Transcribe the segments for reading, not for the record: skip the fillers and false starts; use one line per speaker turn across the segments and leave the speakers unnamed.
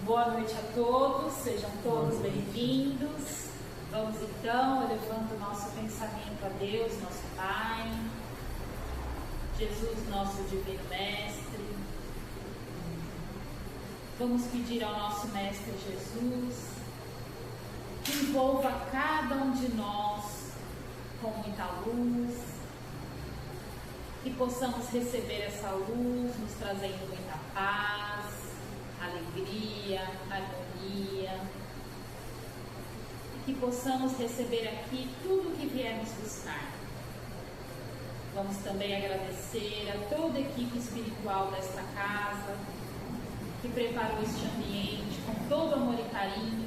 Boa noite a todos, sejam todos bem-vindos. Vamos então, elevando o nosso pensamento a Deus, nosso Pai, Jesus, nosso Divino Mestre. Vamos pedir ao nosso Mestre Jesus que envolva cada um de nós com muita luz, que possamos receber essa luz, nos trazendo muita paz, alegria, harmonia, e que possamos receber aqui tudo o que viemos buscar. Vamos também agradecer a toda a equipe espiritual desta casa, que preparou este ambiente com todo amor e carinho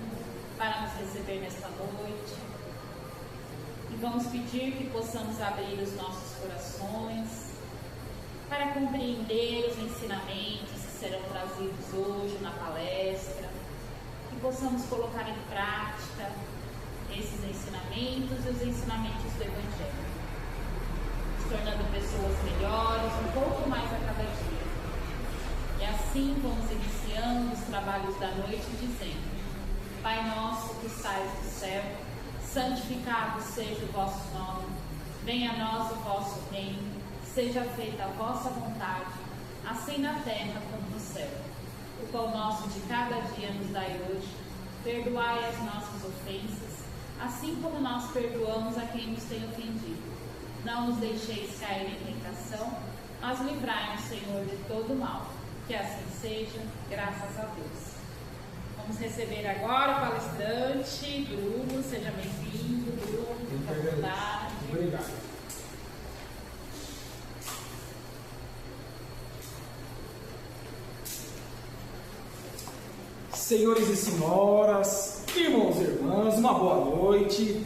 para nos receber nesta noite. E vamos pedir que possamos abrir os nossos corações para compreender os ensinamentos que serão trazidos hoje na palestra, que possamos colocar em prática esses ensinamentos e os ensinamentos do Evangelho, nos tornando pessoas melhores, um pouco mais a cada dia. E assim vamos iniciando os trabalhos da noite dizendo: Pai nosso que estais no céu, santificado seja o vosso nome, venha a nós o vosso reino, seja feita a vossa vontade, assim na terra como no céu. O pão nosso de cada dia nos dai hoje, perdoai as nossas ofensas, assim como nós perdoamos a quem nos tem ofendido. Não nos deixeis cair em tentação, mas livrai-nos, Senhor, de todo mal. Que assim seja, graças a Deus. Vamos receber agora o palestrante, Bruno. Seja bem-vindo, Bruno. Fique à vontade.
Obrigado. Senhores e senhoras, irmãos e irmãs, uma boa noite.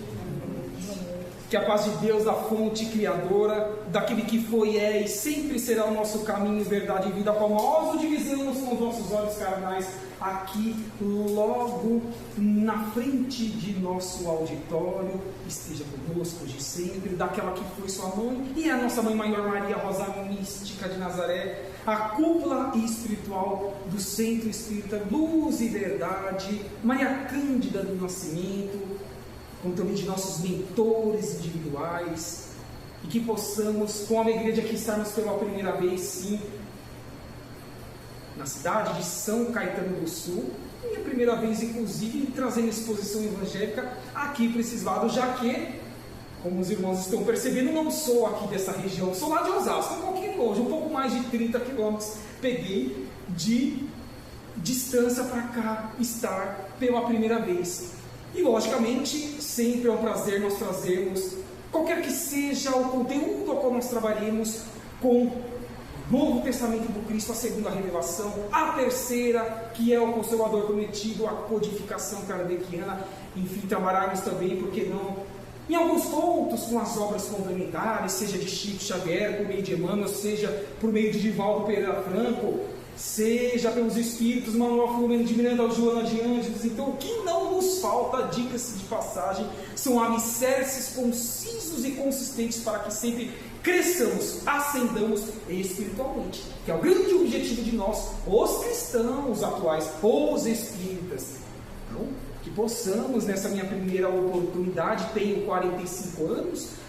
Que a paz de Deus, da fonte criadora, daquele que foi, é e sempre será o nosso caminho, verdade e vida, como nós o divisamos com os nossos olhos carnais, aqui logo na frente de nosso auditório, esteja conosco de sempre, daquela que foi sua mãe e a nossa mãe maior Maria Rosa Mística de Nazaré, a cúpula espiritual do Centro Espírita Luz e Verdade, Maria Cândida do Nascimento, como também de nossos mentores individuais, e que possamos, com a alegria de aqui estarmos pela primeira vez, sim, na cidade de São Caetano do Sul, e a primeira vez, inclusive, trazendo exposição evangélica aqui para esses lados, já que, como os irmãos estão percebendo, não sou aqui dessa região, sou lá de Osasco, um pouquinho longe, um pouco mais de 30 quilômetros, peguei de distância para cá estar pela primeira vez. E, logicamente, sempre é um prazer nós trazermos, qualquer que seja o conteúdo ao qual nós trabalhemos, com o Novo Testamento do Cristo, a segunda revelação, a terceira, que é o Consolador prometido, a codificação kardeciana, enfim, trabalharmos também, por que não, em alguns pontos com as obras complementares, seja de Chico Xavier, por meio de Emmanuel, seja por meio de Divaldo Pereira Franco, seja pelos Espíritos, Manuel Filomeno de Miranda, Joana de Ângeles. Então, o que não nos falta, diga-se de passagem, são alicerces concisos e consistentes para que sempre cresçamos, ascendamos espiritualmente, que é o grande objetivo de nós, os cristãos atuais, os espíritas. Então, que possamos, nessa minha primeira oportunidade, tenho 45 anos,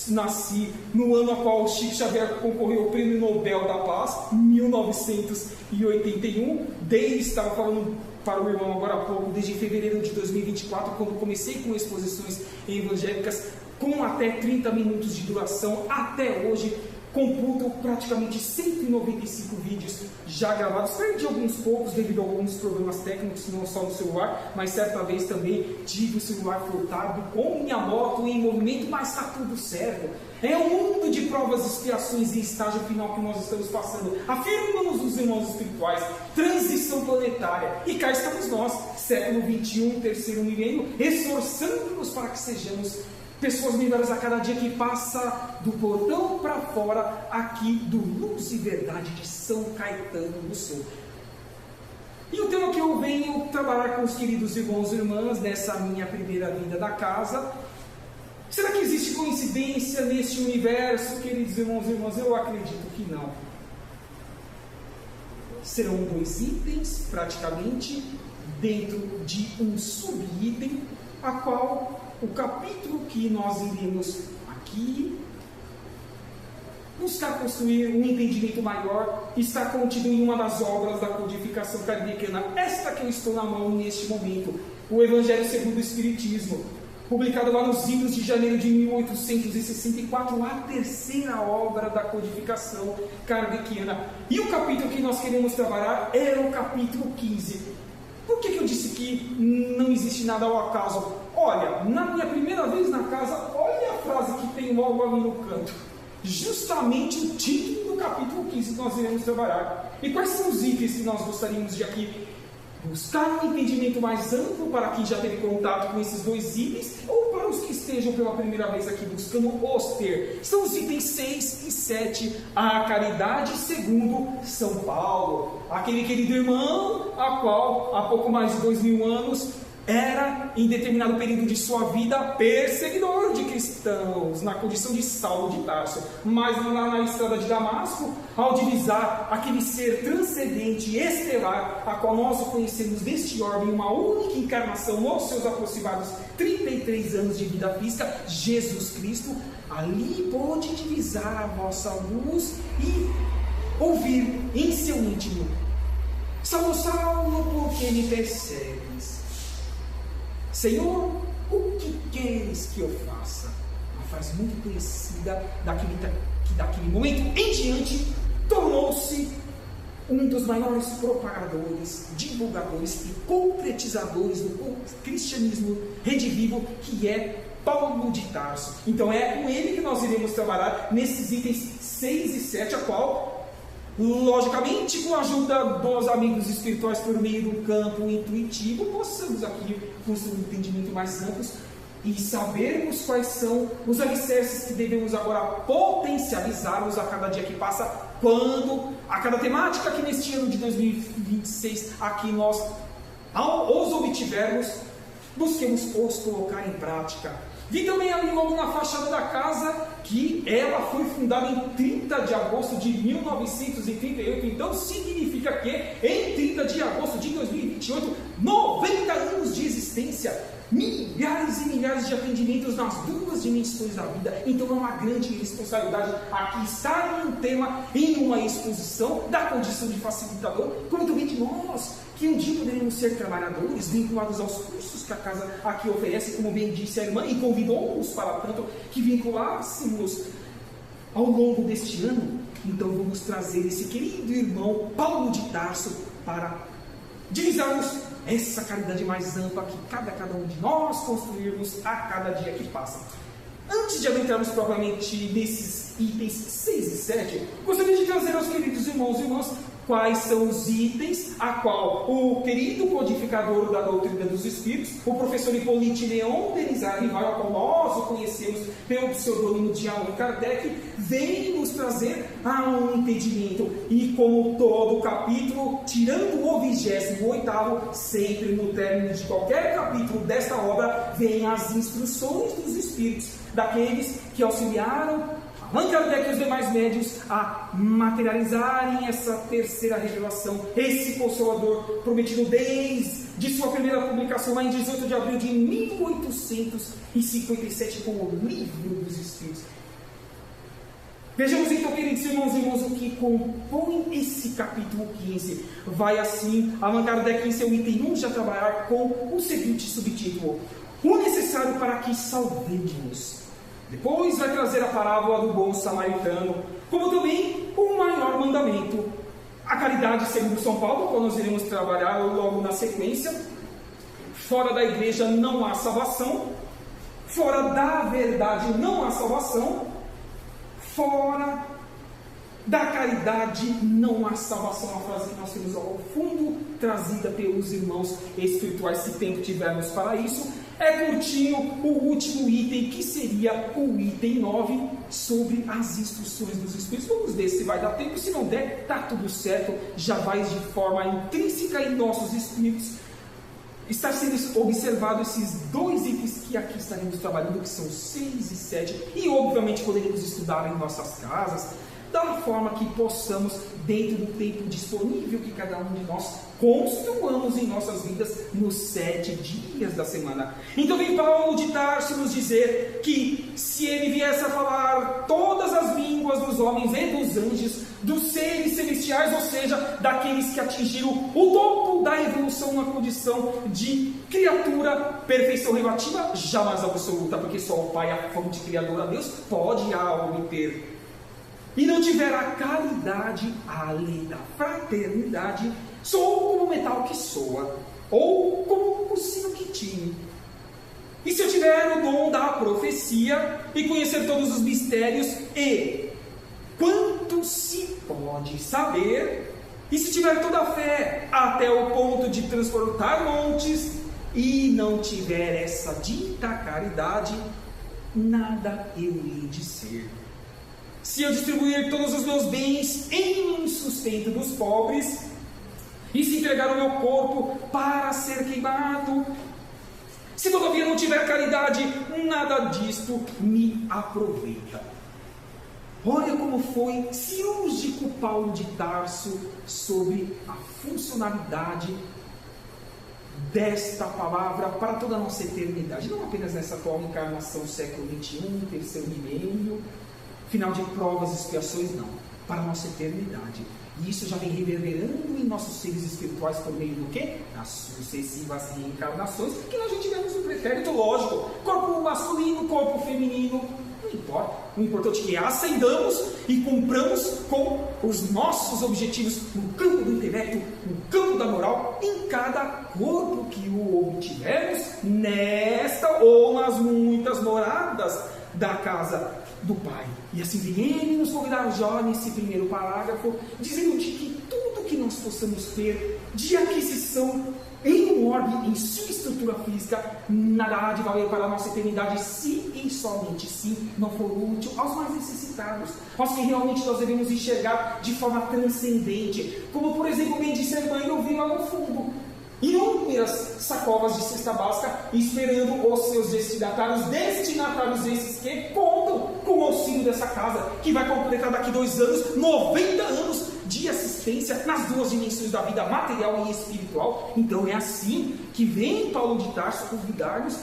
nasci no ano a qual o Chico Xavier concorreu ao Prêmio Nobel da Paz, 1981. Estava falando para o irmão agora há pouco, desde fevereiro de 2024, quando comecei com exposições evangélicas, com até 30 minutos de duração, até hoje, computo praticamente 195 vídeos já gravados. Perdi alguns poucos devido a alguns problemas técnicos, não só no celular, mas certa vez também tive o celular furtado com minha moto em movimento, mas está tudo certo. É um mundo de provas, expiações e estágio final que nós estamos passando. Afirmamos os irmãos espirituais, transição planetária. E cá estamos nós, século XXI, terceiro milênio, esforçando-nos para que sejamos pessoas melhores a cada dia, que passa do portão para fora aqui do Luz e Verdade de São Caetano do Sul. E o tema que eu venho trabalhar com os queridos irmãos e irmãs nessa minha primeira vinda da casa: será que existe coincidência neste universo, queridos irmãos e irmãs? Eu acredito que não. serão 2 itens, praticamente, dentro de um subitem, a qual o capítulo que nós iremos aqui buscar construir um entendimento maior está contido em uma das obras da codificação kardeciana, esta que eu estou na mão neste momento, o Evangelho segundo o Espiritismo, publicado lá nos idos de janeiro de 1864, a terceira obra da codificação kardeciana. E o capítulo que nós queremos trabalhar é o capítulo 15. Por que eu disse que não existe nada ao acaso? Olha, na minha primeira vez na casa, olha a frase que tem logo ali no canto. Justamente o título do capítulo 15 que nós iremos trabalhar. E quais são os itens que nós gostaríamos de aqui buscar um entendimento mais amplo para quem já teve contato com esses 2 itens, ou para os que estejam pela primeira vez aqui buscando os ter? São os itens 6 e 7, a caridade segundo São Paulo, aquele querido irmão, a qual há pouco mais de 2000 anos era, em determinado período de sua vida, perseguidor de cristãos, na condição de Saulo de Tarso. Mas lá na estrada de Damasco, ao divisar aquele ser transcendente e estelar, a qual nós o conhecemos deste orbe, uma única encarnação nos seus aproximados 33 anos de vida física, Jesus Cristo, ali pôde divisar a vossa luz e ouvir em seu íntimo: Saulo, Saulo, por que me persegues? Senhor, o que queres que eu faça? Uma frase muito conhecida que daquele momento em diante tornou-se um dos maiores propagadores, divulgadores e concretizadores do cristianismo redivivo, que é Paulo de Tarso. Então é com ele que nós iremos trabalhar nesses itens 6 e 7, a qual, logicamente, com a ajuda dos amigos espirituais por meio do campo intuitivo, possamos aqui construir um entendimento mais amplo e sabermos quais são os alicerces que devemos agora potencializarmos a cada dia que passa, quando a cada temática que neste ano de 2026 aqui nós os obtivermos, busquemos os colocar em prática. Vi também ali logo na fachada da casa que ela foi fundada em 30 de agosto de 1938, então significa que em 30 de agosto de 2028, 90 anos de existência, milhares e milhares de atendimentos nas 2 dimensões da vida. Então é uma grande responsabilidade aqui estar em um tema, em uma exposição da condição de facilitador, como também de nós, que um dia poderemos ser trabalhadores vinculados aos cursos que a casa aqui oferece, como bem disse a irmã, e convidou-nos para tanto que vinculássemos ao longo deste ano. Então vamos trazer esse querido irmão Paulo de Tarso para divisarmos essa caridade mais ampla que cada um de nós construirmos a cada dia que passa. Antes de adentrarmos propriamente nesses itens 6 e 7, gostaria de trazer aos queridos irmãos e irmãs quais são os itens a qual o querido codificador da doutrina dos Espíritos, o professor Hipólito Leon Denis Arrival, ao qual nós o conhecemos pelo pseudônimo de Allan Kardec, vem nos trazer a um entendimento. E como todo capítulo, tirando o 28º, sempre no término de qualquer capítulo desta obra, vem as instruções dos Espíritos, daqueles que auxiliaram Allan Kardec e os demais médiuns a materializarem essa terceira revelação, esse Consolador prometido desde sua primeira publicação lá em 18 de abril de 1857 com o Livro dos Espíritos. Vejamos então, queridos irmãos e irmãs, o que compõe esse capítulo 15. Vai assim, Allan Kardec em seu item 1 já trabalhar com o seguinte subtítulo: o necessário para que salvemos. Depois vai trazer a parábola do bom samaritano, como também o maior mandamento, a caridade segundo São Paulo, qual nós iremos trabalhar logo na sequência. Fora da igreja não há salvação, fora da verdade não há salvação, fora da caridade não há salvação. Uma frase que nós temos ao fundo, trazida pelos irmãos espirituais, se tempo tivermos para isso. É curtinho o último item, que seria o item 9, sobre as instruções dos Espíritos. Vamos ver se vai dar tempo. Se não der, está tudo certo. Já vai de forma intrínseca em nossos espíritos está sendo observado esses 2 itens que aqui estaremos trabalhando, que são 6 e 7, e obviamente poderemos estudar em nossas casas, da forma que possamos, dentro do tempo disponível que cada um de nós construamos em nossas vidas nos 7 dias da semana. Então vem Paulo de Tarso nos dizer que se ele viesse a falar todas as línguas dos homens e dos anjos, dos seres celestiais, ou seja, daqueles que atingiram o topo da evolução na condição de criatura, perfeição relativa, jamais absoluta, porque só o Pai, a fonte criadora, Deus, pode a obter, e não tiver a caridade, a lei da fraternidade, sou como o metal que soa, ou como o sino que tine. E se eu tiver o dom da profecia, e conhecer todos os mistérios, e quanto se pode saber, e se tiver toda a fé, até o ponto de transportar montes, e não tiver essa dita caridade, nada eu hei de ser. Se eu distribuir todos os meus bens em sustento dos pobres, e se entregar o meu corpo para ser queimado, se todavia não tiver caridade, nada disto me aproveita. Olha como foi cirúrgico Paulo de Tarso sobre a funcionalidade desta palavra para toda a nossa eternidade, não apenas nessa atual encarnação, século XXI, terceiro milênio, final de provas e expiações, não, para a nossa eternidade. E isso já vem reverberando em nossos seres espirituais por meio do quê? Das sucessivas reencarnações, que nós já tivemos um pretérito lógico, corpo masculino, corpo feminino, não importa. O importante é que ascendamos e cumpramos com os nossos objetivos no campo do intelecto, no campo da moral, em cada corpo que o obtivermos, nesta ou nas muitas moradas da casa do Pai. E assim vem ele nos convidar já nesse primeiro parágrafo, dizendo de que tudo que nós possamos ter de aquisição em um orbe, em sua estrutura física, nada há de valer para a nossa eternidade, se e somente se não for útil aos mais necessitados, aos que realmente nós devemos enxergar de forma transcendente, como por exemplo, bem disse a irmã, eu vi lá no fundo, inúmeras sacolas de cesta básica esperando os seus destinatários esses que contam com o auxílio dessa casa, que vai completar daqui 2 anos, 90 anos de assistência nas 2 dimensões da vida material e espiritual. Então é assim que vem Paulo de Tarso convidar-nos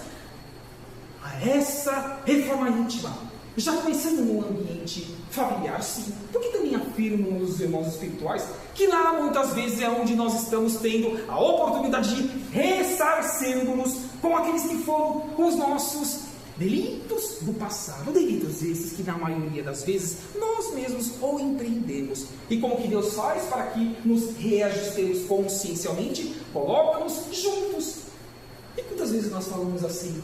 a essa reforma íntima, já começando no ambiente familiar, sim, porque também afirmam os irmãos espirituais que lá muitas vezes é onde nós estamos tendo a oportunidade de ressarcendo-nos com aqueles que foram os nossos delitos do passado, delitos esses que na maioria das vezes nós mesmos ou empreendemos. E como que Deus faz para que nos reajustemos consciencialmente? Coloca-nos juntos. E quantas vezes nós falamos assim,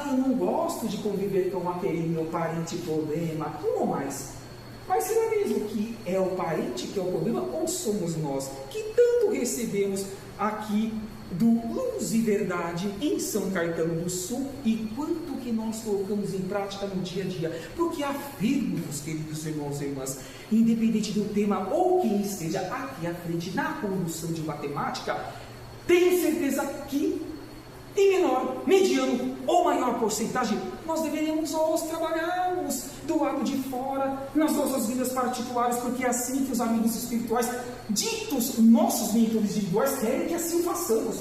eu não gosto de conviver com aquele meu parente problema, um ou mais. Mas será mesmo que é o parente que é o problema, ou somos nós que tanto recebemos aqui do Luz e Verdade em São Caetano do Sul, e quanto que nós colocamos em prática no dia a dia? Porque afirmo, meus queridos irmãos e irmãs, independente do tema ou quem esteja aqui à frente na condução de matemática, tenho certeza que em menor, mediano ou maior porcentagem, nós deveríamos nós trabalharmos do lado de fora, nas nossas vidas particulares, porque é assim que os amigos espirituais, ditos nossos mentores individuais, querem que assim façamos.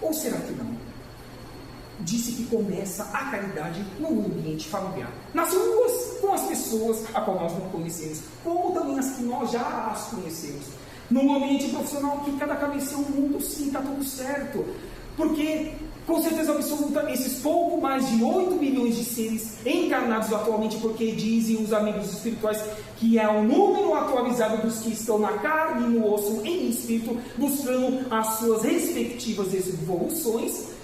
Ou será que não? Disse que começa a caridade no ambiente familiar, nas ruas, com as pessoas a qual nós não conhecemos, como também as que nós já as conhecemos. No ambiente profissional, que cada cabeça é um mundo, sim, está tudo certo. Porque, com certeza absoluta, esses pouco mais de 8 milhões de seres encarnados atualmente, porque dizem os amigos espirituais que é o número atualizado dos que estão na carne e no osso em espírito, buscando as suas respectivas evoluções.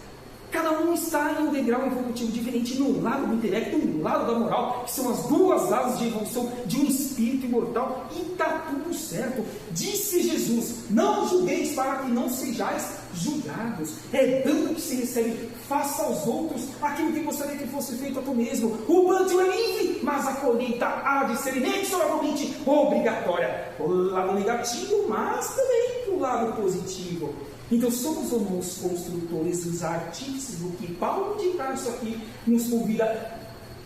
Cada um está em um degrau evolutivo diferente, no lado do intelecto e no lado da moral, que são as 2 asas de evolução de um espírito imortal, e está tudo certo. Disse Jesus, não julgueis para que não sejais julgados. É dando que se recebe, faça aos outros aquilo que gostaria que fosse feito a tu mesmo. O plantio é livre, mas a colheita há de ser inexoravelmente obrigatória. O lado negativo, mas também o lado positivo. Então somos ou não os construtores, os artífices do que Paulo de Tarso aqui nos convida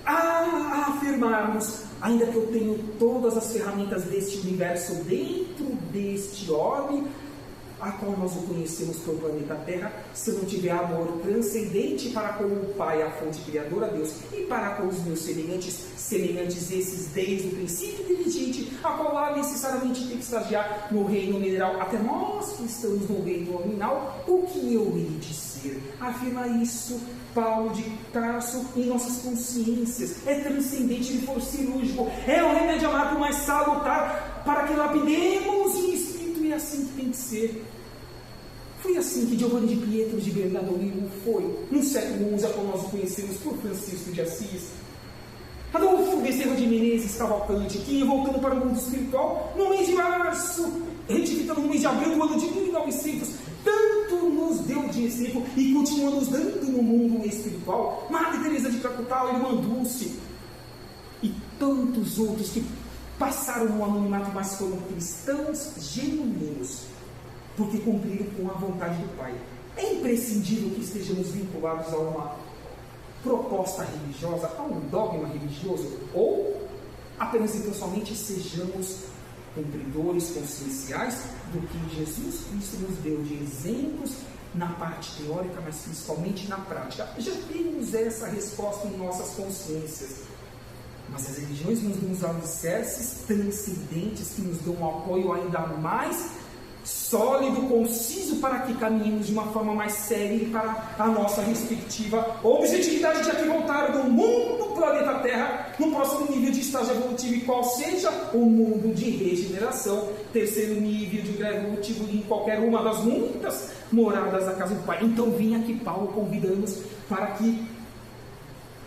a afirmarmos, ainda que eu tenho todas as ferramentas deste universo dentro deste orbe, a qual nós o conhecemos pelo planeta Terra, se eu não tiver amor transcendente para com o Pai, a fonte criadora, Deus, e para com os meus semelhantes esses desde o princípio inteligente, a qual lá necessariamente tem que estagiar no reino mineral, até nós que estamos no reino nominal, o que eu hei de ser? Afirma isso Paulo de Tarso em nossas consciências. É transcendente de for cirúrgico, é o remédio amargo mais salutar para que lapidemos em espírito, e é assim que tem que ser. Foi assim que Giovanni de Pietro de Bernardino foi, no século XI, a qual nós o conhecemos por Francisco de Assis. Adolfo Bezerra de Menezes Cavalcante, que, voltando para o mundo espiritual, no mês de março, retificando no mês de abril do ano de 1900, tanto nos deu de exemplo e continua nos dando no mundo espiritual. Madre Teresa de Calcutá, Irmã Dulce e tantos outros que passaram no anonimato, mas foram cristãos genuínos, porque cumpriram com a vontade do Pai. É imprescindível que estejamos vinculados a uma proposta religiosa, a um dogma religioso, ou apenas e tão somente sejamos cumpridores conscienciais do que Jesus Cristo nos deu de exemplos na parte teórica, mas principalmente na prática. Já temos essa resposta em nossas consciências. Mas as religiões nos dão os alicerces transcendentes que nos dão um apoio ainda mais sólido, conciso, para que caminhemos de uma forma mais séria para a nossa respectiva objetividade de aqui voltar do mundo planeta Terra no próximo nível de estágio evolutivo, e qual seja o mundo de regeneração, terceiro nível de grau evolutivo em qualquer uma das muitas moradas da casa do Pai. Então vem aqui Paulo convidando-nos para que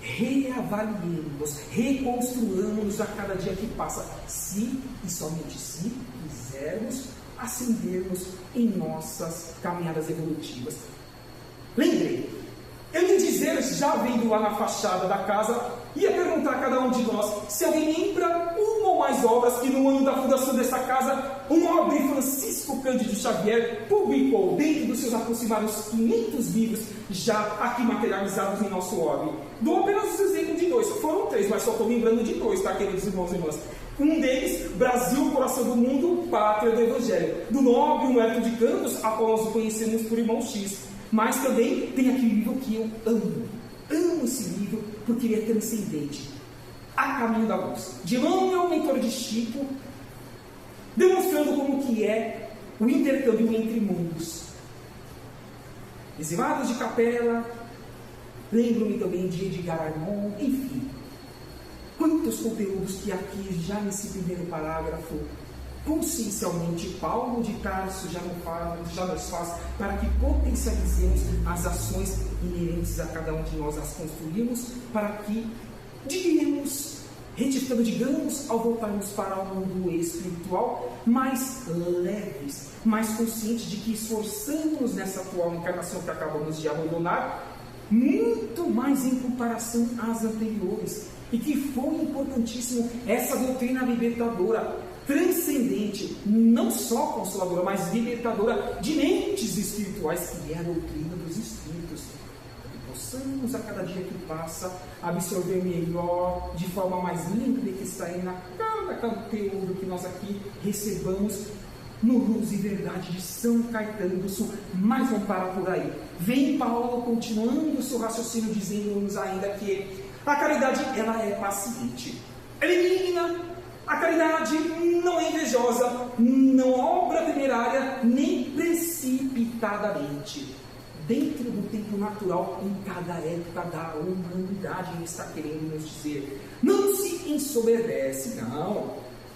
reavaliemos, reconstruamos a cada dia que passa, se e somente se quisermos ascendermos em nossas caminhadas evolutivas. Lembrei, eu ia dizer, já vendo lá na fachada da casa, ia perguntar a cada um de nós se alguém lembra uma ou mais obras que no ano da fundação dessa casa, um nobre Francisco Cândido Xavier publicou dentro dos seus aproximados 500 livros, já aqui materializados em nosso orbe. Dou apenas os exemplos de dois, foram 3, mas só estou lembrando de 2, tá, queridos irmãos e irmãs? Um deles, Brasil, Coração do Mundo, Pátria do Evangelho, do nobre Humberto de Campos, a qual nós o conhecemos por Irmão X. Mas também tem aquele livro que eu amo esse livro, porque ele é transcendente. A Caminho da Luz, de Emmanuel, mentor de Chico, demonstrando como que é o intercâmbio entre mundos. Exilados de Capela, lembro-me também de Edgar Armand, enfim. Quantos conteúdos que aqui, já nesse primeiro parágrafo, consciencialmente Paulo de Tarso já nos faz para que potencializemos as ações inerentes a cada um de nós, as construímos, para que, digamos, ao voltarmos para o mundo espiritual, mais leves, mais conscientes de que esforçamos nessa atual encarnação que acabamos de abandonar, muito mais em comparação às anteriores. E que foi importantíssimo essa doutrina libertadora, transcendente, não só consoladora, mas libertadora de mentes espirituais, que é a doutrina dos espíritos. Para que possamos, a cada dia que passa, absorver melhor, de forma mais límpida, que está aí na cada conteúdo que nós aqui recebamos no Luz e Verdade de São Caetano do Sul. Mas vamos parar por aí. Vem Paulo continuando o seu raciocínio, dizendo-nos ainda que a caridade, ela é paciente, ela é digna. A caridade não é invejosa, não obra temerária, nem precipitadamente. Dentro do tempo natural, em cada época da humanidade, ele está querendo nos dizer. Não se ensoberbece,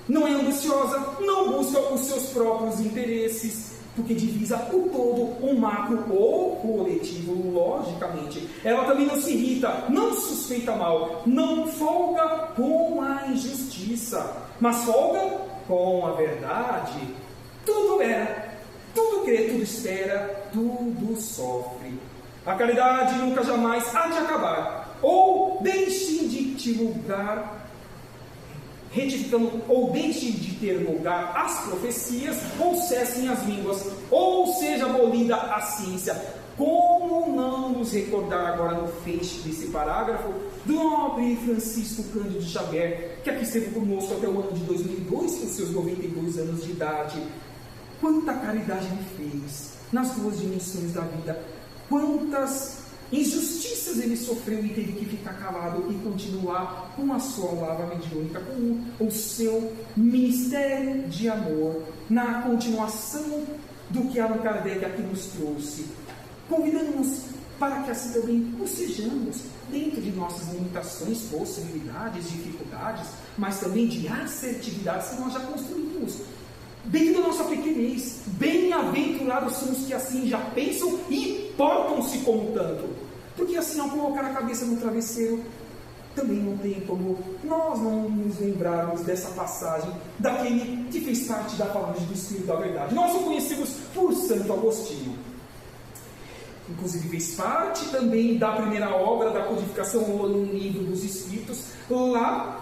não é ambiciosa, não busca os seus próprios interesses, porque divisa o todo, o macro ou coletivo, logicamente. Ela também não se irrita, não suspeita mal, não folga com a injustiça, mas folga com a verdade. Tudo tudo crê, tudo espera, tudo sofre. A caridade nunca jamais há de acabar, ou deixe de te lugar retificando, ou deixem de ter lugar as profecias, ou cessem as línguas, ou seja abolida a ciência. Como não nos recordar agora no feixe desse parágrafo do nobre Francisco Cândido Xavier, que aqui esteve conosco até o ano de 2002, com seus 92 anos de idade. Quanta caridade ele fez nas duas dimensões da vida, quantas injustiças ele sofreu e teve que ficar calado e continuar com a sua palavra mediúnica, com o seu ministério de amor, na continuação do que Allan Kardec aqui nos trouxe. Convidamos para que assim também o sejamos, dentro de nossas limitações, possibilidades, dificuldades, mas também de assertividades que nós já construímos. Dentro da nossa pequenez, bem-aventurados são os que assim já pensam e portam-se como tanto. Porque assim, ao colocar a cabeça no travesseiro, também não tem como nós não nos lembrarmos dessa passagem daquele que fez parte da falange do Espírito da Verdade. Nós o conhecemos por Santo Agostinho. Inclusive fez parte também da primeira obra da codificação no Livro dos Espíritos, lá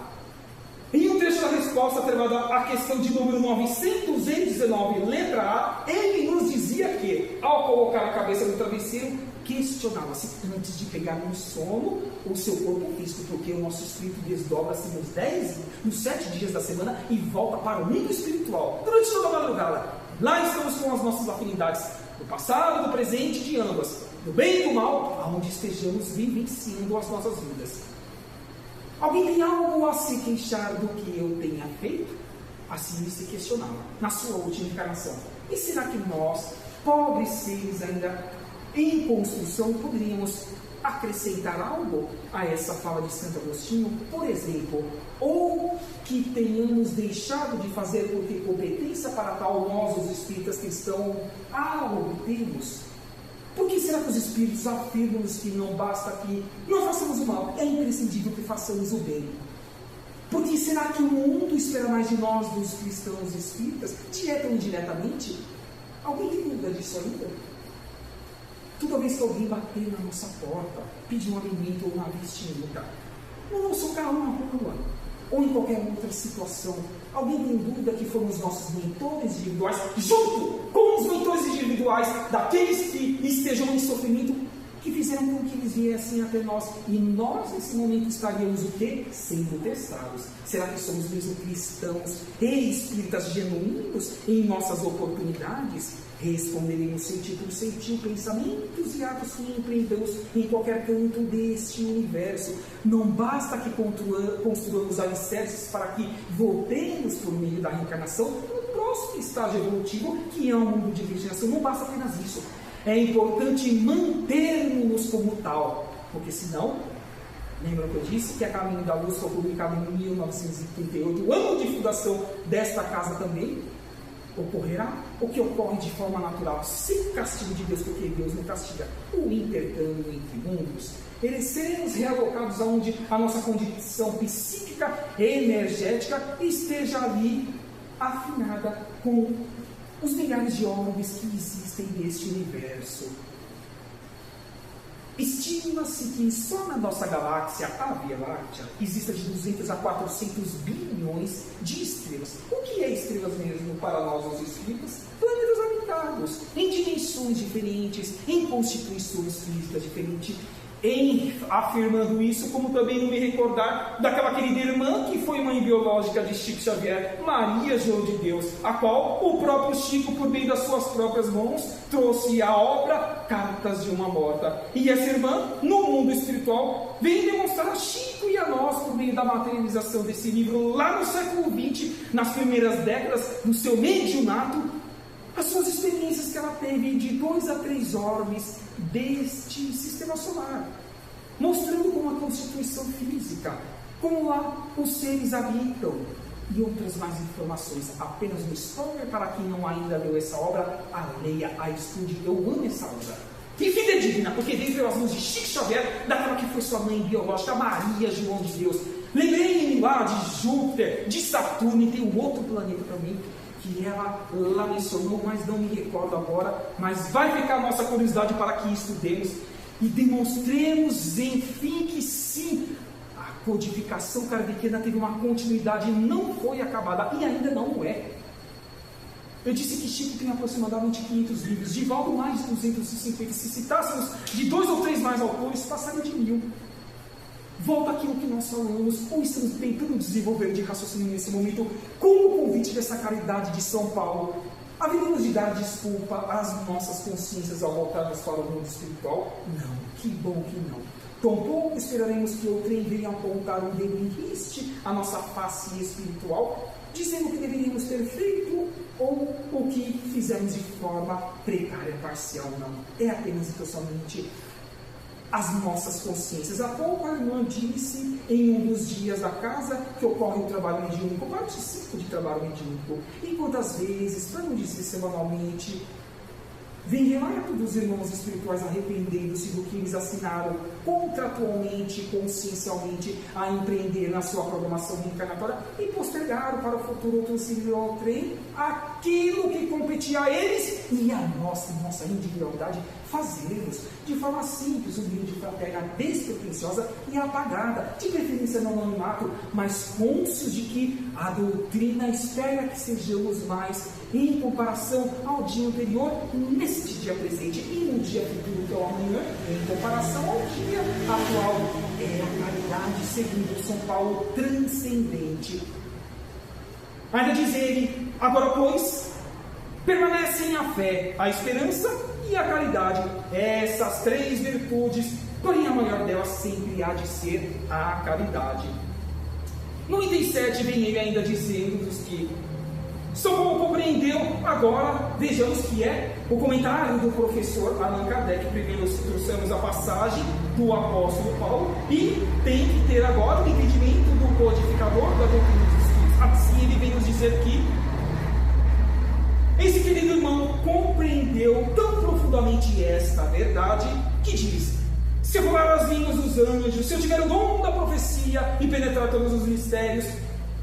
em um trecho da resposta atrelada à questão de número 919, letra A, ele nos dizia que, ao colocar a cabeça no travesseiro, questionava-se antes de pegar no sono o seu corpo físico, porque o nosso espírito desdobra-se nos 7 dias da semana e volta para o mundo espiritual durante toda a madrugada. Lá estamos com as nossas afinidades do passado, do presente e de ambas, do bem e do mal, aonde estejamos vivenciando as nossas vidas. Alguém tem algo a se queixar do que eu tenha feito? Assim ele se questionava na sua última encarnação. E será que nós, pobres seres ainda em construção, poderíamos acrescentar algo a essa fala de Santo Agostinho? Por exemplo, ou que tenhamos deixado de fazer por ter competência para tal nós, os espíritas cristãos, algo temos? Por que será que os espíritos afirmam-nos que não basta que não façamos o mal, é imprescindível que façamos o bem? Por que será que o mundo espera mais de nós, dos cristãos espíritas, direta ou indiretamente? Alguém tem dúvida disso ainda? Toda vez que alguém bater na nossa porta, pedir um alimento ou uma vestimenta, não vamos socar uma rua, ou em qualquer outra situação, alguém tem dúvida que foram os nossos mentores individuais, junto com os mentores individuais daqueles que estejam em sofrimento, que fizeram com que eles viessem até nós, e nós nesse momento estaríamos o quê? Sendo testados. Será que somos mesmo cristãos e espíritas genuínos em nossas oportunidades? Responderemos sentir por sentir, pensamentos e atos que empreendamos em qualquer canto deste universo. Não basta que construamos alicerces para que voltemos por meio da reencarnação no próximo estágio evolutivo, que é o mundo de regeneração. Não basta apenas isso. É importante mantermos-nos como tal, porque senão, lembra que eu disse que a Caminho da Luz foi publicado em 1938, o ano de fundação desta casa também. Ocorrerá o que ocorre de forma natural, sem castigo de Deus, porque Deus não castiga, o intercâmbio entre mundos. Eles seremos realocados aonde a nossa condição psíquica e energética esteja ali afinada com os milhares de orbes que existem neste universo. Estima-se que só na nossa galáxia, a Via Láctea, exista de 200 a 400 bilhões de estrelas. O que é estrelas mesmo para nós, os espíritas? Planetas habitados, em dimensões diferentes, em constituições físicas diferentes. Afirmando isso, como também não me recordar daquela querida irmã que foi mãe biológica de Chico Xavier, Maria João de Deus, a qual o próprio Chico, por meio das suas próprias mãos, trouxe a obra Cartas de uma Morta. E essa irmã, no mundo espiritual, vem demonstrar a Chico e a nós, por meio da materialização desse livro, lá no século XX, nas primeiras décadas do seu mediunato, as suas experiências que ela teve de 2 a 3 orbes deste sistema solar, mostrando como a constituição física, como lá os seres habitam, e outras mais informações, apenas no spoiler para quem não ainda leu essa obra, a leia, a estude. Eu amo essa obra, e fidedigna, porque veio pelas mãos de Chico Xavier, daquela que foi sua mãe biológica, Maria João de Deus. Lembrei-me lá de Júpiter, de Saturno, e tem um outro planeta também que ela lá mencionou, mas não me recordo agora, mas vai ficar a nossa curiosidade para que estudemos e demonstremos, enfim, que sim, a codificação kardeciana teve uma continuidade, não foi acabada e ainda não é. Eu disse que Chico tem aproximadamente 500 livros, Divaldo mais de 250. Se citássemos de 2 ou 3 mais autores, passaria de 1000. Volta aquilo que nós falamos, ou estamos tentando desenvolver de raciocínio nesse momento, com o convite dessa caridade de São Paulo. Haveríamos de dar desculpa às nossas consciências ao voltarmos para o mundo espiritual? Não, que bom que não. Tampouco esperaremos que o trem venha apontar um dedo em riste a nossa face espiritual, dizendo o que deveríamos ter feito ou o que fizemos de forma precária, parcial. Não, é apenas e somente as nossas consciências. Há pouco a irmã disse, em um dos dias da casa, que ocorre o trabalho mediúnico. Eu participo de trabalho mediúnico. E quantas vezes, para não dizer semanalmente, vem relato dos irmãos espirituais arrependendo-se do que eles assinaram contratualmente, consciencialmente, a empreender na sua programação reencarnatória e postergaram para o futuro ou transferiram ao trem aquilo que competia a eles e a nossa individualidade fazermos de forma simples, humilde, fraterna, despretensiosa e apagada, de preferência no anonimato, mas cônscios de que a doutrina espera que sejamos mais em comparação ao dia anterior, neste dia presente e no dia futuro, que é o amanhã, em comparação ao dia atual. É a caridade, segundo São Paulo, transcendente. Ainda diz ele, agora pois, permanecem a fé, a esperança e a caridade, essas 3 virtudes, porém a maior delas sempre há de ser a caridade. No item 7 vem ele ainda dizendo-nos que São Paulo compreendeu, agora vejamos que é o comentário do professor Allan Kardec. Primeiro trouxemos a passagem do apóstolo Paulo e tem que ter agora o entendimento do codificador da doutrina dos Espíritos. Assim ele vem nos dizer que esse querido irmão compreendeu tão profundamente esta verdade que diz: se eu rolar as línguas dos anjos, se eu tiver o dom da profecia e penetrar todos os mistérios,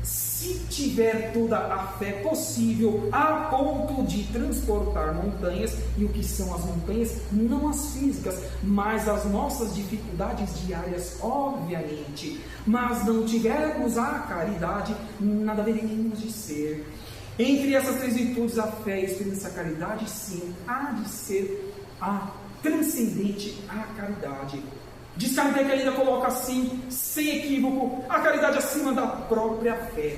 se tiver toda a fé possível a ponto de transportar montanhas, e o que são as montanhas? Não as físicas, mas as nossas dificuldades diárias, obviamente. Mas não tivermos a caridade, nada haveríamos de ser. Entre essas 3 virtudes, a fé, a esperança e a caridade, sim, há de ser a transcendente a caridade. Diz Kardec, ainda coloca assim, sem equívoco, a caridade acima da própria fé.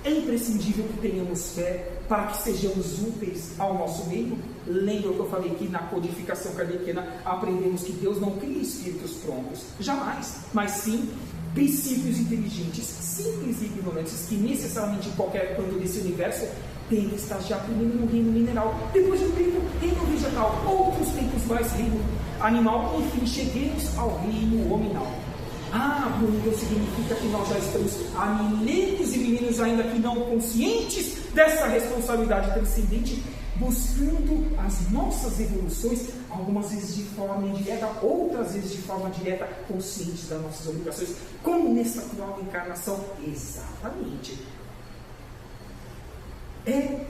É imprescindível que tenhamos fé para que sejamos úteis ao nosso meio. Lembra o que eu falei que na codificação kardeciana aprendemos que Deus não cria espíritos prontos, jamais, mas sim princípios inteligentes, simples e ignorantes, que necessariamente em qualquer canto desse universo tem que estagiar primeiro no reino mineral, depois no reino vegetal, outros tempos mais reino animal, enfim, cheguemos ao reino hominal. Bruno, então significa que nós já estamos há milênios e milênios ainda que não conscientes dessa responsabilidade transcendente, buscando as nossas evoluções, algumas vezes de forma indireta, outras vezes de forma direta, conscientes das nossas obrigações, como nessa atual encarnação. Exatamente. É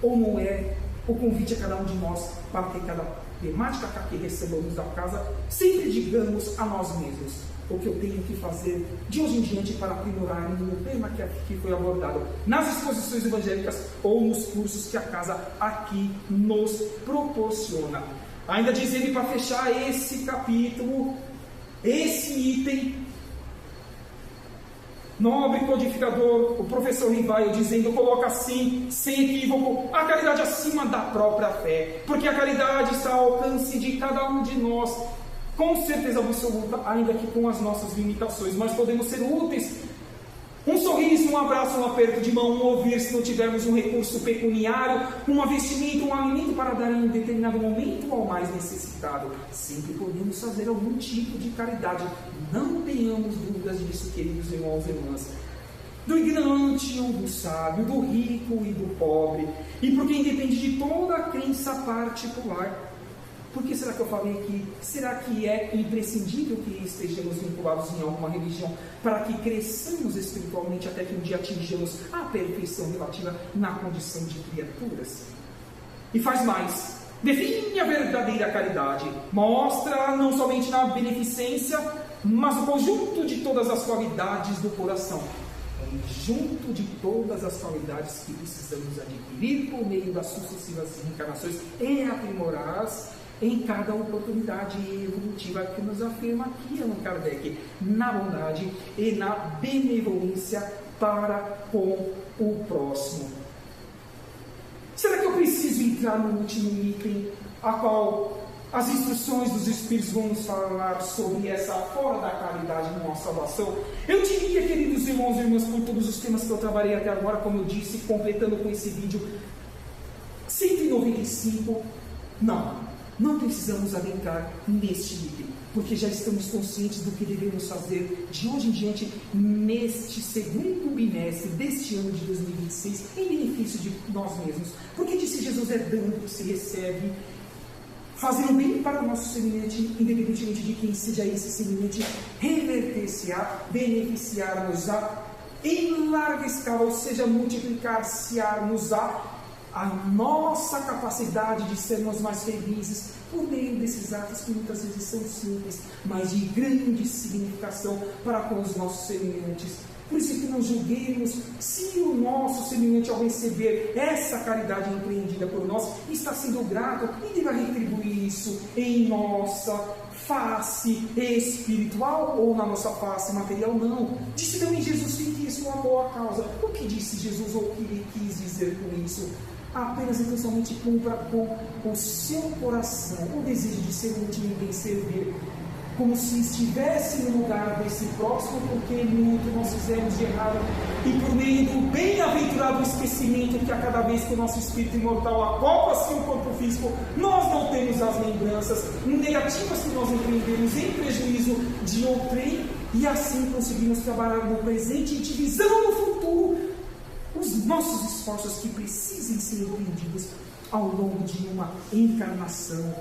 ou não é o convite a cada um de nós para que cada temática que recebamos da casa sempre digamos a nós mesmos o que eu tenho que fazer de hoje em diante para aprimorar no tema que foi abordado nas exposições evangélicas ou nos cursos que a casa aqui nos proporciona. Ainda diz ele, para fechar esse capítulo, esse item, nobre codificador, o professor Rivaio, dizendo, coloca assim, sem equívoco, a caridade acima da própria fé, porque a caridade está ao alcance de cada um de nós, com certeza absoluta, ainda que com as nossas limitações, mas podemos ser úteis. Um sorriso, um abraço, um aperto de mão, um ouvir, se não tivermos um recurso pecuniário, um vestimento, um alimento para dar em um determinado momento ao mais necessitado. Sempre podemos fazer algum tipo de caridade. Não tenhamos dúvidas disso, queridos irmãos e irmãs. Do ignorante ou do sábio, do rico e do pobre. E porque independe de toda a crença particular. Por que será que eu falei aqui? Será que é imprescindível que estejamos vinculados em alguma religião para que cresçamos espiritualmente até que um dia atinjamos a perfeição relativa na condição de criaturas? E faz mais. Define a verdadeira caridade. Mostra não somente na beneficência, mas o conjunto de todas as qualidades do coração. Conjunto de todas as qualidades que precisamos adquirir por meio das sucessivas reencarnações e aprimorar-as em cada oportunidade evolutiva que nos afirma aqui Allan Kardec, na bondade e na benevolência para com o próximo. Será que eu preciso entrar no último item, a qual as instruções dos Espíritos vão nos falar sobre essa fora da caridade numa salvação? Eu diria, queridos irmãos e irmãs, por todos os temas que eu trabalhei até agora, como eu disse, completando com esse vídeo 195, não precisamos adentrar neste item, porque já estamos conscientes do que devemos fazer de hoje em diante, neste segundo bimestre deste ano de 2026, em benefício de nós mesmos. Porque disse Jesus, é dando que se recebe, fazendo bem para o nosso semelhante, independentemente de quem seja esse semelhante, reverter-se-á, beneficiar-nos-á, em larga escala, ou seja, multiplicar-se-á-nos-á a nossa capacidade de sermos mais felizes por meio desses atos que muitas vezes são simples, mas de grande significação para com os nossos semelhantes. Por isso que não julguemos se o nosso semelhante, ao receber essa caridade empreendida por nós, está sendo grato e deva retribuir isso em nossa face espiritual ou na nossa face material. Não. Disse também Jesus que isso é uma boa causa. O que disse Jesus ou o que ele quis dizer com isso? Apenas e somente cumpra com o seu coração o desejo de ser útil e bem servir, como se estivesse no lugar desse próximo, porque muito nós fizemos de errado, e por meio do bem-aventurado esquecimento que a cada vez que o nosso espírito imortal acopla-se o corpo físico, nós não temos as lembranças negativas que nós empreendemos em prejuízo de outrem, e assim conseguimos trabalhar no presente e utilizando no futuro os nossos esforços que precisem ser empreendidos ao longo de uma encarnação.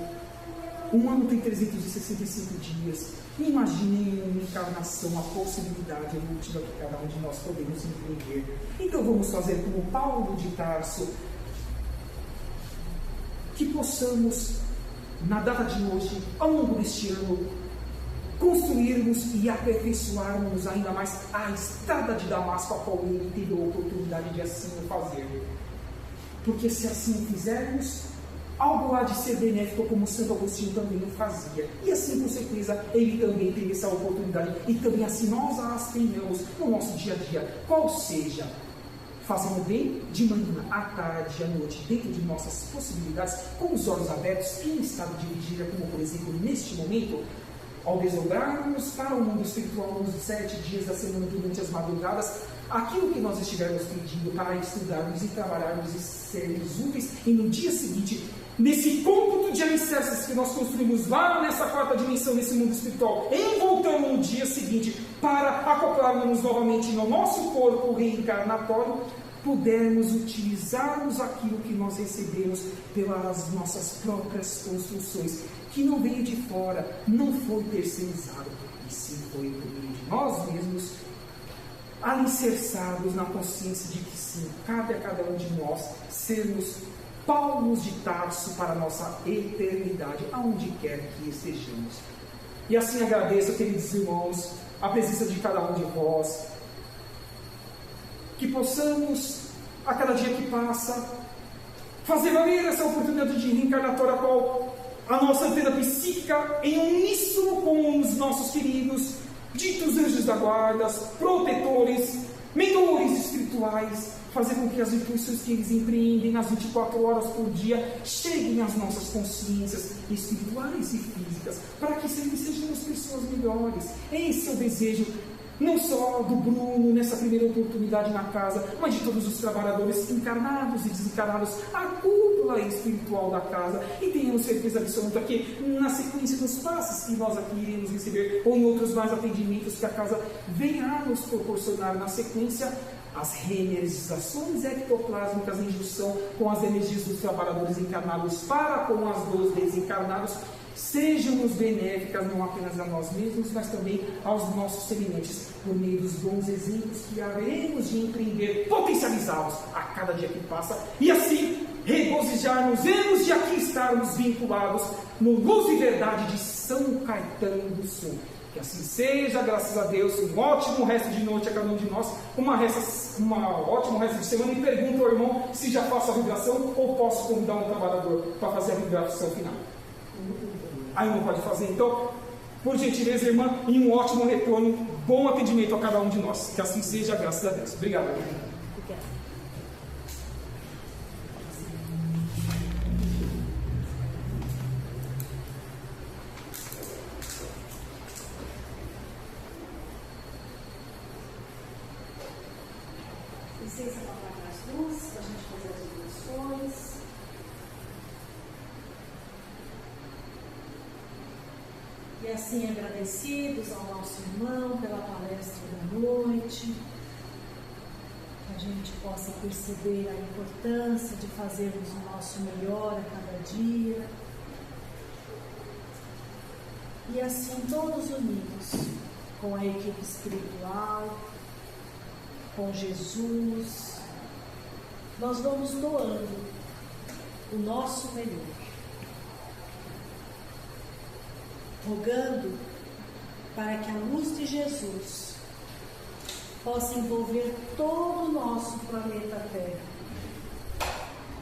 Um ano tem 365 dias. Imaginem uma encarnação, a possibilidade evolutiva que cada um de nós podemos empreender. Então vamos fazer como Paulo de Tarso, que possamos, na data de hoje, ao longo deste ano, construirmos e aperfeiçoarmos ainda mais a estrada de Damasco, a qual ele teve a oportunidade de assim o fazer. Porque se assim fizermos, algo há de ser benéfico, como Santo Agostinho também o fazia. E assim, com certeza, ele também teve essa oportunidade. E também assim nós as tenhamos no nosso dia a dia. Qual seja, fazendo bem de manhã, à tarde, à noite, dentro de nossas possibilidades, com os olhos abertos, em estado de vigília, como por exemplo neste momento, ao desdobrarmos para o mundo espiritual nos 7 dias da semana durante as madrugadas, aquilo que nós estivermos pedindo para estudarmos e trabalharmos e sermos úteis, e no dia seguinte, nesse cômputo de alicerces que nós construímos lá nessa quarta dimensão, nesse mundo espiritual, voltando no dia seguinte para acoplarmos novamente no nosso corpo reencarnatório, pudermos utilizarmos aquilo que nós recebemos pelas nossas próprias construções, que não veio de fora, não foi terceirizado, e sim foi por meio de nós mesmos, alicerçados na consciência de que sim, cabe a cada um de nós sermos Paulos de Tarso para a nossa eternidade, aonde quer que estejamos. E assim agradeço, queridos irmãos, a presença de cada um de vós, que possamos, a cada dia que passa, fazer valer essa oportunidade de reencarnatória, a qual a nossa antena psíquica, em uníssono com os nossos queridos ditos anjos da guarda, protetores, mentores espirituais, fazer com que as intuições que eles empreendem nas 24 horas por dia cheguem às nossas consciências espirituais e físicas, para que sempre sejamos pessoas melhores. Esse é o desejo, não só do Bruno, nessa primeira oportunidade na casa, mas de todos os trabalhadores encarnados e desencarnados, a cúpula espiritual da casa, e tenhamos certeza absoluta que, na sequência dos passos que nós aqui iremos receber, ou em outros mais atendimentos que a casa venha a nos proporcionar na sequência, as reenergizações ectoplásmicas em junção com as energias dos trabalhadores encarnados para com as dos desencarnados, sejam-nos benéficas não apenas a nós mesmos, mas também aos nossos semelhantes, por meio dos bons exemplos que haveremos de empreender, potencializá-los a cada dia que passa, e assim regozijar-nos-emos de aqui estarmos vinculados no Luz e Verdade de São Caetano do Sul. Que assim seja, graças a Deus. Um ótimo resto de noite a cada um de nós. Uma ótimo resto de semana. E pergunta ao irmão se já faço a vibração ou posso convidar um trabalhador para fazer a vibração final. Aí não pode fazer, então, por gentileza, irmã, e um ótimo retorno, bom atendimento a cada um de nós. Que assim seja, graças a Deus. Obrigado, irmã.
Licença para apagar as luzes, para a gente fazer as orações. E assim agradecidos ao nosso irmão pela palestra da noite, que a gente possa perceber a importância de fazermos o nosso melhor a cada dia. E assim todos unidos com a equipe espiritual, com Jesus, nós vamos doando o nosso melhor, rogando para que a luz de Jesus possa envolver todo o nosso planeta Terra.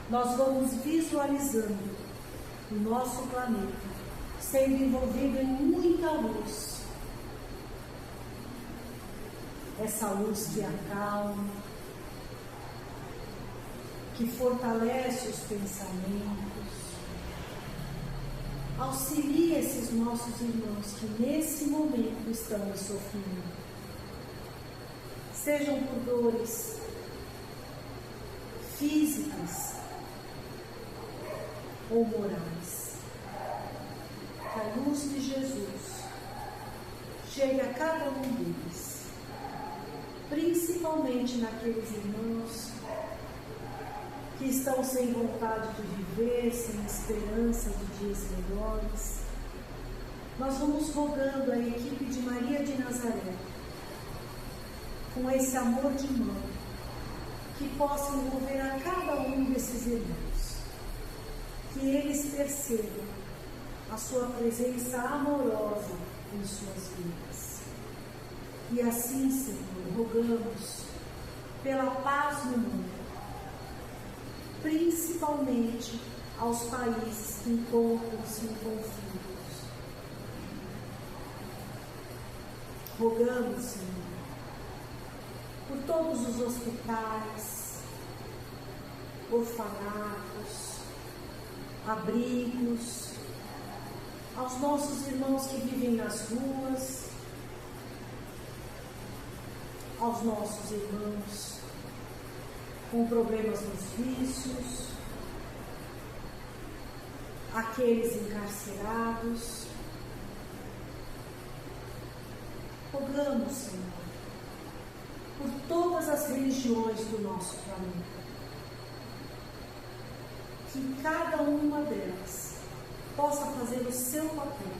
Nós vamos visualizando o nosso planeta sendo envolvido em muita luz. Essa luz que acalma, que fortalece os pensamentos, auxilia esses nossos irmãos que nesse momento estão em sofrimento, sejam por dores físicas ou morais. Que a luz de Jesus chegue a cada um deles, principalmente naqueles irmãos que estão sem vontade de viver, sem esperança de dias melhores. Nós vamos rogando a equipe de Maria de Nazaré, com esse amor de mãe, que possa envolver a cada um desses irmãos, que eles percebam a sua presença amorosa em suas vidas. E assim, Senhor, rogamos pela paz no mundo, principalmente aos países que encontram-se em conflitos. Rogamos, Senhor, por todos os hospitais, orfanatos, abrigos, aos nossos irmãos que vivem nas ruas, aos nossos irmãos com problemas nos vícios, aqueles encarcerados. Rogamos, Senhor, por todas as religiões do nosso planeta, que cada uma delas possa fazer o seu papel,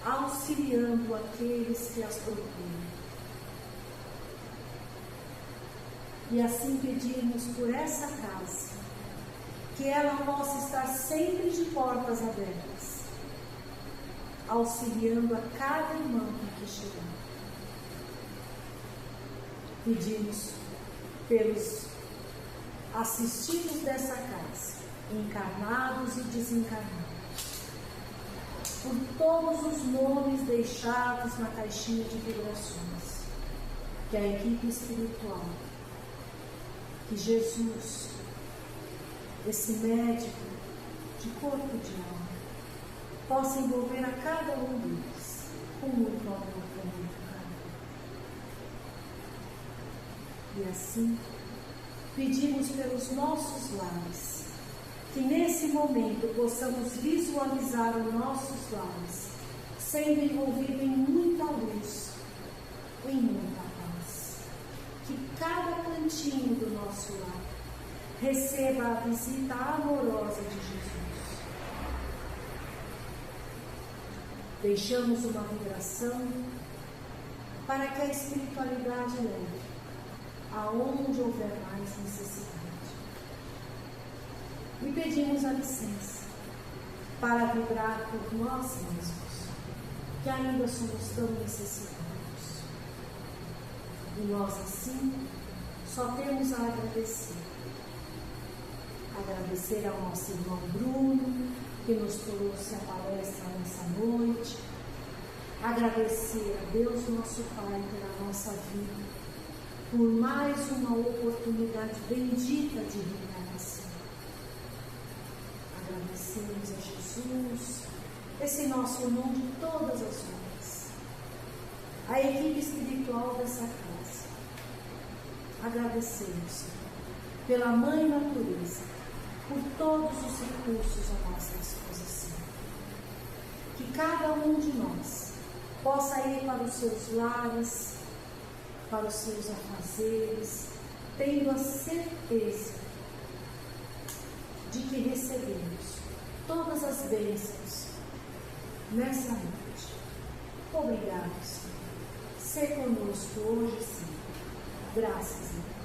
auxiliando aqueles que as procuram. E assim pedimos por essa casa, que ela possa estar sempre de portas abertas, auxiliando a cada irmão que aqui chegar. Pedimos pelos assistidos dessa casa, encarnados e desencarnados, por todos os nomes deixados na caixinha de vibrações, que a equipe espiritual, que Jesus, esse médico de corpo e de alma, possa envolver a cada um deles com muito amor, com muito carinho. E assim, pedimos pelos nossos lares, que nesse momento possamos visualizar os nossos lares sendo envolvidos em muita luz, em muita paz. Que cada cantinho do nosso lar receba a visita amorosa de Jesus. Deixamos uma vibração para que a espiritualidade leve aonde houver mais necessidade. E pedimos a licença para vibrar por nós mesmos, que ainda somos tão necessitados. E nós, assim, só temos a agradecer. Agradecer ao nosso irmão Bruno, que nos trouxe a palestra nessa noite. Agradecer a Deus, nosso Pai, pela nossa vida, por mais uma oportunidade bendita de reencarnação. Agradecemos a Jesus, esse nosso irmão de todas as horas, a equipe espiritual dessa casa. Agradecemos, Senhor, pela Mãe Natureza, por todos os recursos à nossa disposição. Que cada um de nós possa ir para os seus lares, para os seus afazeres, tendo a certeza de que recebemos todas as bênçãos nessa noite. Obrigado, Senhor. Ser conosco hoje e sempre. Graças a Deus.